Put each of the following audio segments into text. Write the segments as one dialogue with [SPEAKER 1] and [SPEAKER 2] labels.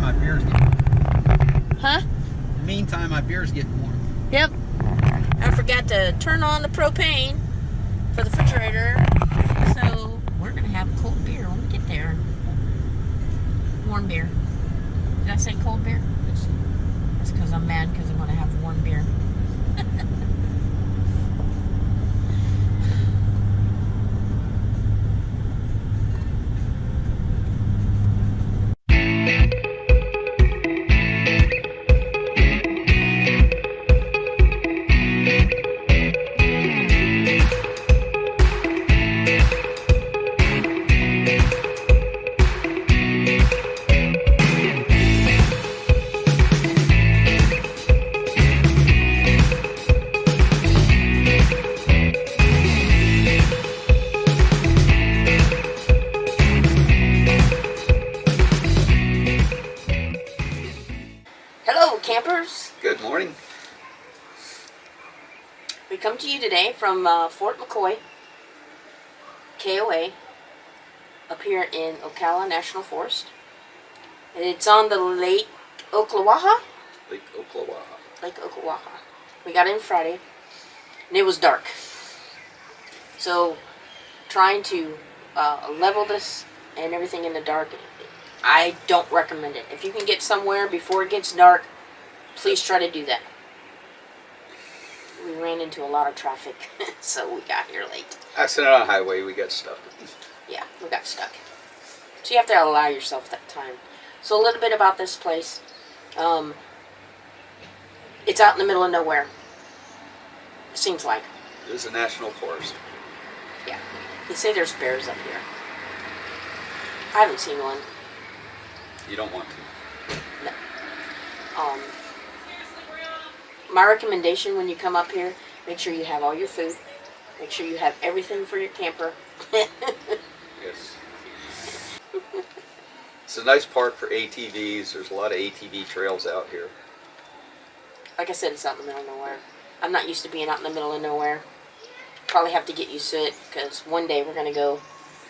[SPEAKER 1] my beer's getting warm.
[SPEAKER 2] Huh?
[SPEAKER 1] In the meantime, my beer's getting warm.
[SPEAKER 2] Yep. I forgot to turn on the propane for the refrigerator. So we're going to have cold beer when we get there. Warm beer. Did I say cold beer?
[SPEAKER 1] Yes.
[SPEAKER 2] That's because I'm mad because I want to have warm beer. Hello, campers.
[SPEAKER 1] Good morning.
[SPEAKER 2] We come to you today from Fort McCoy KOA up here in Ocala National Forest. And it's on the Lake Ocklawaha.
[SPEAKER 1] Lake Oklahoma.
[SPEAKER 2] Lake Ocklawaha. We got in Friday and it was dark. So trying to level this and everything in the dark, I don't recommend it. If you can get somewhere before it gets dark, please try to do that. We ran into a lot of traffic, so we got here late.
[SPEAKER 1] Accident on the highway, we got stuck.
[SPEAKER 2] Yeah, we got stuck. So you have to allow yourself that time. So a little bit about this place. It's out in the middle of nowhere. It seems like.
[SPEAKER 1] It is a national forest.
[SPEAKER 2] Yeah. They say there's bears up here. I haven't seen one.
[SPEAKER 1] You don't want to.
[SPEAKER 2] No. My recommendation when you come up here, make sure you have all your food. Make sure you have everything for your camper.
[SPEAKER 1] Yes. It's a nice park for ATVs. There's a lot of ATV trails out here.
[SPEAKER 2] Like I said, it's out in the middle of nowhere. I'm not used to being out in the middle of nowhere. Probably have to get used to it because one day we're going to go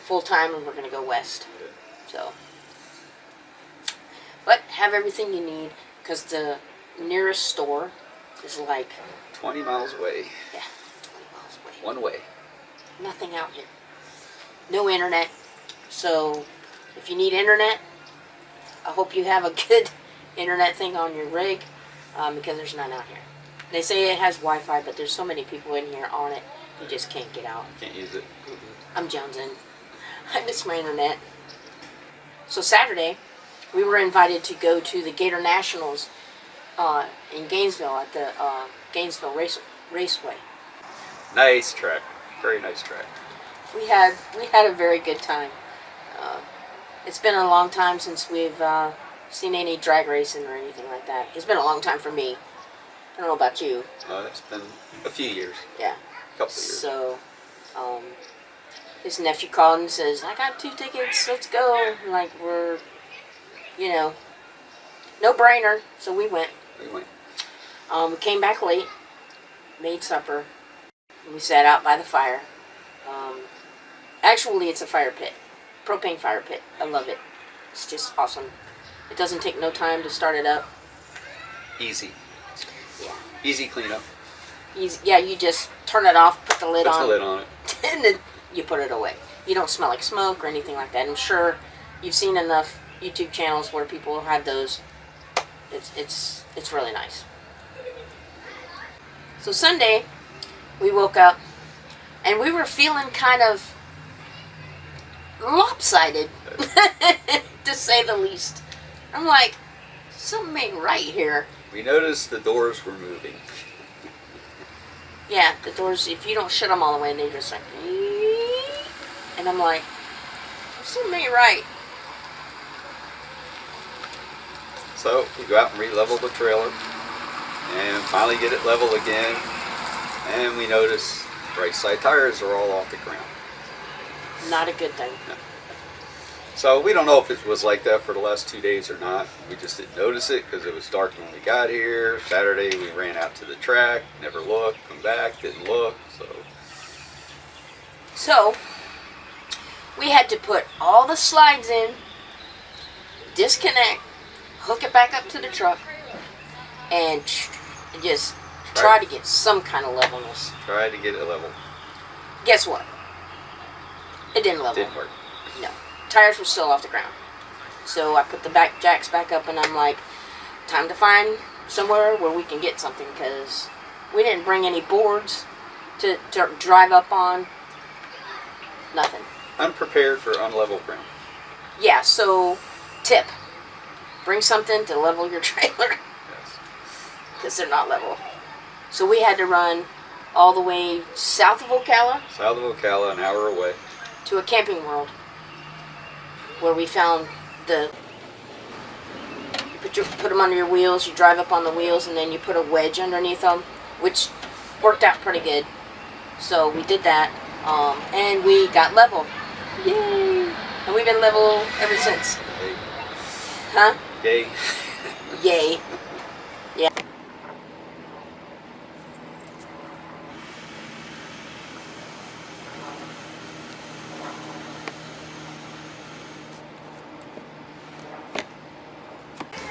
[SPEAKER 2] full time and we're going to go west. So, but have everything you need because the nearest store is like
[SPEAKER 1] 20 miles away.
[SPEAKER 2] Yeah, 20 miles away.
[SPEAKER 1] One way.
[SPEAKER 2] Nothing out here. No internet. So if you need internet, I hope you have a good internet thing on your rig because there's none out here. They say it has Wi-Fi, but there's so many people in here on it, you just can't get out.
[SPEAKER 1] Can't use it.
[SPEAKER 2] I'm jonesing. I miss my internet. So Saturday, we were invited to go to the Gator Nationals in Gainesville at the Gainesville Raceway.
[SPEAKER 1] Nice track. Very nice track.
[SPEAKER 2] We had a very good time. It's been a long time since we've seen any drag racing or anything like that. It's been a long time for me. I don't know about you.
[SPEAKER 1] It's been a few years.
[SPEAKER 2] Yeah.
[SPEAKER 1] A couple of years.
[SPEAKER 2] So, his nephew called and says, I got 2 tickets, let's go. Like, we're, no brainer. So we went. We came back late, made supper, and we sat out by the fire. Actually, it's a fire pit. Propane fire pit. I love it. It's just awesome. It doesn't take no time to start it up.
[SPEAKER 1] Easy.
[SPEAKER 2] Yeah.
[SPEAKER 1] Easy cleanup.
[SPEAKER 2] Easy. Yeah, you just turn it off, put the lid on.
[SPEAKER 1] Put the lid on it.
[SPEAKER 2] And then you put it away. You don't smell like smoke or anything like that. I'm sure you've seen enough YouTube channels where people have those. It's really nice. So Sunday, we woke up and we were feeling kind of lopsided, to say the least. I'm like, something ain't right here.
[SPEAKER 1] We noticed the doors were moving.
[SPEAKER 2] Yeah, the doors, if you don't shut them all the way, they're just like, and I'm like, something ain't right.
[SPEAKER 1] So we go out and re-level the trailer and finally get it level again, and we notice right side tires are all off the ground.
[SPEAKER 2] Not a good thing.
[SPEAKER 1] No. So we don't know if it was like that for the last 2 days or not. We just didn't notice it because it was dark when we got here. Saturday we ran out to the track, never looked, come back, didn't look.
[SPEAKER 2] So we had to put all the slides in, disconnect, hook it back up to the truck, and just try to get some kind of levelness.
[SPEAKER 1] Try to get it level.
[SPEAKER 2] Guess what? It didn't level.
[SPEAKER 1] Didn't work.
[SPEAKER 2] No. Tires were still off the ground. So I put the back jacks back up, and I'm like, time to find somewhere where we can get something, because we didn't bring any boards to drive up on. Nothing.
[SPEAKER 1] Unprepared for unlevel ground.
[SPEAKER 2] Yeah, so tip. Bring something to level your trailer.
[SPEAKER 1] Yes.
[SPEAKER 2] Because they're not level. So we had to run all the way south of Ocala.
[SPEAKER 1] South of Ocala, an hour away.
[SPEAKER 2] To a Camping World, where we found you put them under your wheels, you drive up on the wheels, and then you put a wedge underneath them, which worked out pretty good. So we did that, and we got level. Yay! And we've been level ever since.
[SPEAKER 1] Yay.
[SPEAKER 2] Huh?
[SPEAKER 1] Yay.
[SPEAKER 2] Yay. Yeah.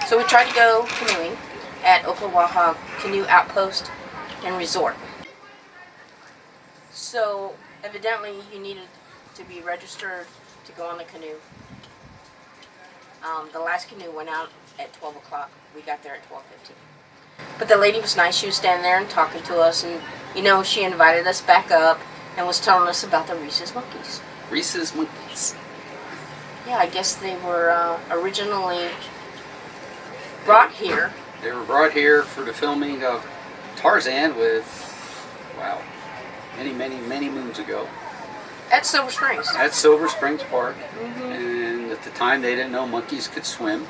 [SPEAKER 2] So we tried to go canoeing at Oklawaha Canoe Outpost and Resort. So evidently you needed to be registered to go on the canoe. The last canoe went out at 12 o'clock. We got there at 12:15. But the lady was nice. She was standing there and talking to us, and she invited us back up and was telling us about the Rhesus monkeys.
[SPEAKER 1] Rhesus monkeys.
[SPEAKER 2] Yeah, I guess they were originally brought here.
[SPEAKER 1] They were brought here for the filming of Tarzan many moons ago.
[SPEAKER 2] At Silver Springs.
[SPEAKER 1] At Silver Springs Park. And at the time they didn't know monkeys could swim.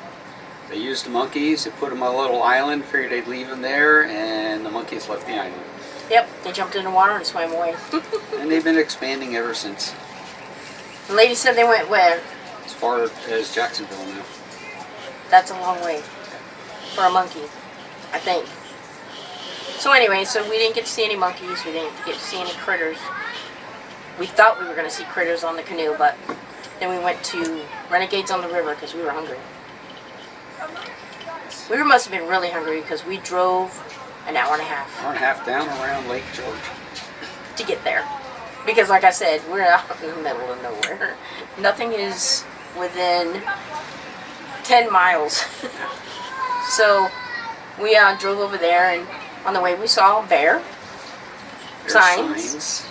[SPEAKER 1] They used the monkeys, they put them on a little island, figured they'd leave them there, and the monkeys left the island.
[SPEAKER 2] Yep, they jumped in the water and swam away.
[SPEAKER 1] And they've been expanding ever since.
[SPEAKER 2] The lady said they went where?
[SPEAKER 1] As far as Jacksonville now.
[SPEAKER 2] That's a long way for a monkey, I think. So anyway, we didn't get to see any monkeys. We didn't get to see any critters. We thought we were going to see critters on the canoe, but then we went to Renegades on the River because we were hungry. We must have been really hungry because we drove an hour and a half.
[SPEAKER 1] Hour and a half down around Lake George.
[SPEAKER 2] To get there. Because like I said, we're out in the middle of nowhere. Nothing is within 10 miles. So we drove over there, and on the way we saw a bear. Signs.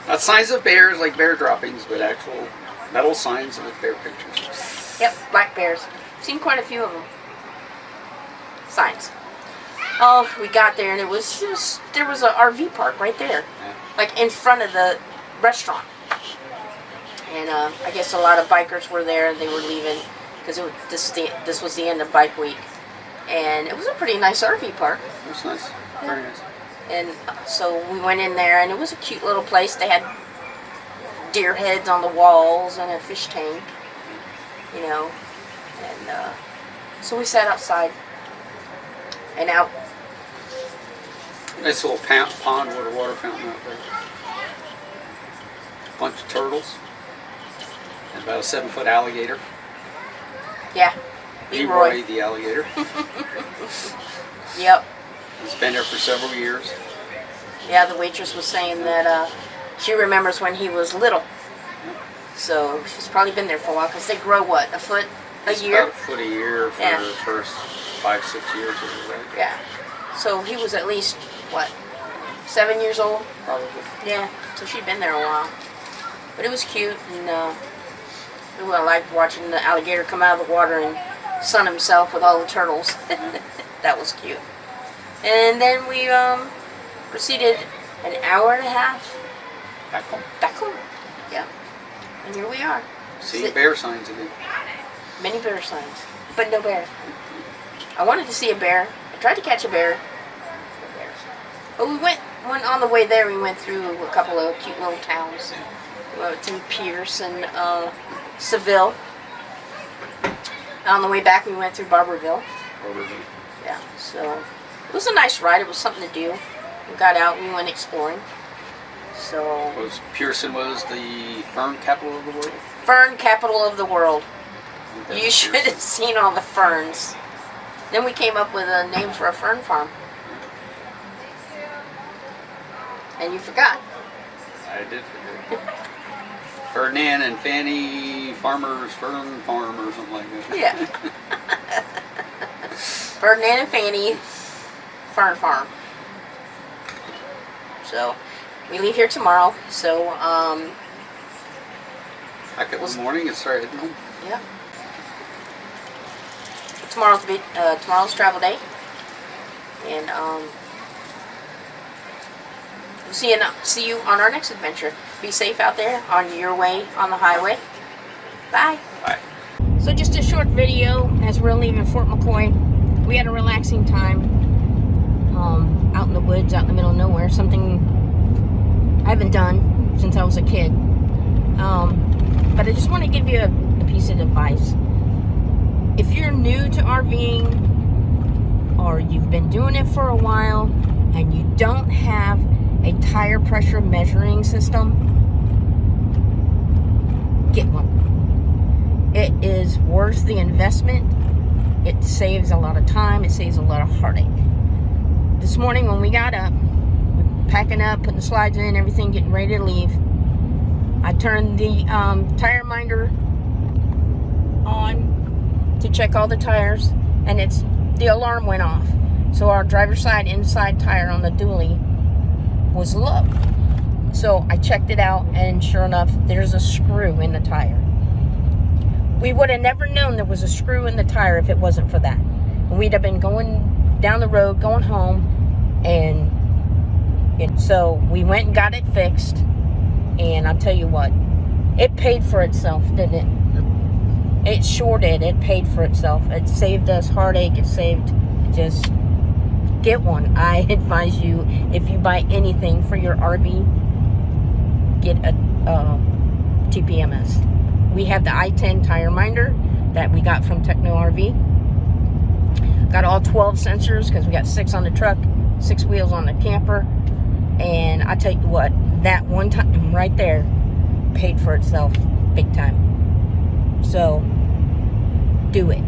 [SPEAKER 1] Not signs of bears like bear droppings, but actual metal signs with bear pictures.
[SPEAKER 2] Yep, black bears. Seen quite a few of them. Signs. Oh, we got there, and there was an RV park right there, like in front of the restaurant. And I guess a lot of bikers were there. They were leaving because this was the end of bike week, and it was a pretty nice RV park.
[SPEAKER 1] It was nice, very nice.
[SPEAKER 2] And so we went in there, and it was a cute little place. They had deer heads on the walls and a fish tank, and so we sat outside and out.
[SPEAKER 1] Nice little pond with a water fountain out there. Bunch of turtles. And about a 7-foot alligator.
[SPEAKER 2] Yeah.
[SPEAKER 1] Leroy the alligator.
[SPEAKER 2] Yep.
[SPEAKER 1] He's been there for several years.
[SPEAKER 2] Yeah, the waitress was saying that she remembers when he was little. So she's probably been there for a while because they grow what, a foot a year?
[SPEAKER 1] About a foot a year for the first 5-6 years.
[SPEAKER 2] Yeah. So he was at least, what, 7 years old?
[SPEAKER 1] Probably.
[SPEAKER 2] Yeah. So she'd been there a while. But it was cute, and I liked watching the alligator come out of the water and sun himself with all the turtles. That was cute. And then we proceeded an hour and a half
[SPEAKER 1] Back home.
[SPEAKER 2] back home. Yeah. And here we are.
[SPEAKER 1] Seeing bear signs again.
[SPEAKER 2] Many bear signs, but no bear. I wanted to see a bear. I tried to catch a bear. No bears. But we went on the way there. We went through a couple of cute little towns. We went through Pierce and Seville. On the way back, we went through Barberville. Yeah, so it was a nice ride. It was something to do. We got out. We went exploring. So
[SPEAKER 1] Pearson was the fern capital of the world?
[SPEAKER 2] Fern capital of the world.
[SPEAKER 1] Okay,
[SPEAKER 2] You should have seen all the ferns. Then we came up with a name for a fern farm. And you forgot.
[SPEAKER 1] I did forget. Ferdinand and Fanny Farmers Fern Farm or something like that.
[SPEAKER 2] Yeah. Ferdinand and Fanny Fern Farm. So, we leave here tomorrow. So,
[SPEAKER 1] Back up in the morning and start heading home.
[SPEAKER 2] yeah. Tomorrow's travel day. And, we'll see you on our next adventure. Be safe out there on your way on the highway. Bye.
[SPEAKER 1] Bye.
[SPEAKER 2] So just a short video as we're leaving Fort McCoy. We had a relaxing time out in the woods, out in the middle of nowhere. Something I haven't done since I was a kid. But I just want to give you a piece of advice. If you're new to RVing or you've been doing it for a while and you don't have a tire pressure measuring system, get one. It is worth the investment. It saves a lot of time. It saves a lot of heartache. This morning when we got up, packing up, putting the slides in, everything, getting ready to leave, I turned the tire minder on to check all the tires, and the alarm went off. So our driver's side inside tire on the dually was low. So I checked it out, and sure enough, there's a screw in the tire. We would have never known there was a screw in the tire if it wasn't for that. And we'd have been going down the road, going home, and so we went and got it fixed. And I'll tell you what, it paid for itself, didn't it? It sure did. It paid for itself. It saved us heartache. Just get one. I advise you, if you buy anything for your RV, get a TPMS. We have the I-10 tire minder that we got from Techno RV. Got all 12 sensors because we got 6 on the truck, 6 wheels on the camper. And I tell you what, that one time right there paid for itself big time. So, do it.